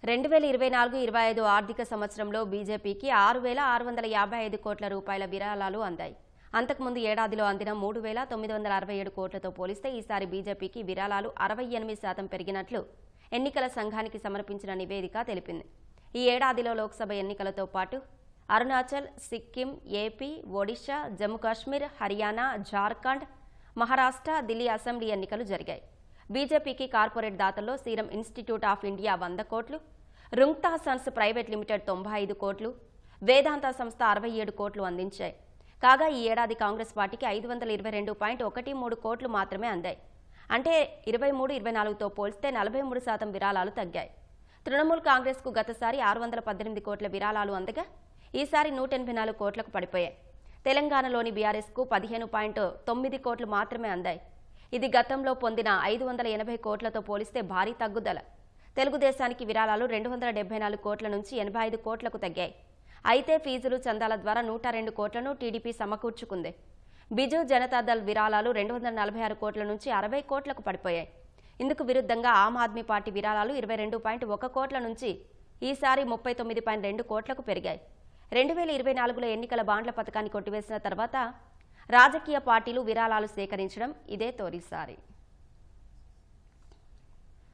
2024-25 ఆర్థిక సంవత్సరంలో బీజేపీకి 6,655 కోట్ల రూపాయల విరాళాలు అందాయి. అంతకుముందు ఏడాదిలో అందిన 3,967 కోట్లతో పోలిస్తే ఈసారి బీజేపీకి విరాళాలు 68% పెరిగినట్లు ఎన్నికల సంఘానికి సమర్పించిన నివేదిక తెలిపింది. ఈ ఏడాదిలో లోక్సభ ఎన్నికలతో పాటు అరుణాచల్, సిక్కిం, ఏపీ, ఒడిశా, జమ్మూ కాశ్మీర్, హర్యానా, జార్ఖండ్, మహారాష్ట్ర, ఢిల్లీ అసెంబ్లీ ఎన్నికలు జరిగాయి. బీజేపీకి corporate దాతల్లో serum institute of India 100 కోట్లు, రుంగ్తా సన్స్ ప్రైవేట్ లిమిటెడ్ 95 కోట్లు, వేదాంత సంస్థ 67 కోట్లు అందించాయి. కాగా ఈ ఏడాది కాంగ్రెస్ పార్టీకి 522.13 కోట్లు మాత్రమే అందాయి. అంటే 23-24తో పోల్స్తే 43% విరాళాలు తగ్గాయి. తృణమూల్ కాంగ్రెస్కు గతసారి 618 కోట్ల విరాళాలు అందగా ఈసారి 184 కోట్లకు పడిపోయాయి. తెలంగాణలోని బీఆర్ఎస్కు 15.9 కోట్లు మాత్రమే అందాయి. ఇది గతంలో పొందిన 580 కోట్లతో పోలిస్తే భారీ తగ్గుదల. తెలుగుదేశానికి విరాళాలు 274 కోట్ల నుంచి 85 కోట్లకు తగ్గాయి. అయితే ఫీజులు, చందాల ద్వారా 102 కోట్లను టీడీపీ సమకూర్చుకుంది. బిజు జనతాదళ్ విరాళాలు 246 కోట్ల నుంచి 60 కోట్లకు పడిపోయాయి. ఇందుకు విరుద్ధంగా ఆమ్ ఆద్మీ పార్టీ విరాళాలు 22.1 కోట్ల నుంచి ఈసారి 39.2 కోట్లకు పెరిగాయి. 2024లో ఎన్నికల బాండ్ల పథకాన్ని కొట్టివేసిన తర్వాత రాజకీయ పార్టీలు విరాళాలు సేకరించడం ఇదే తొలిసారి.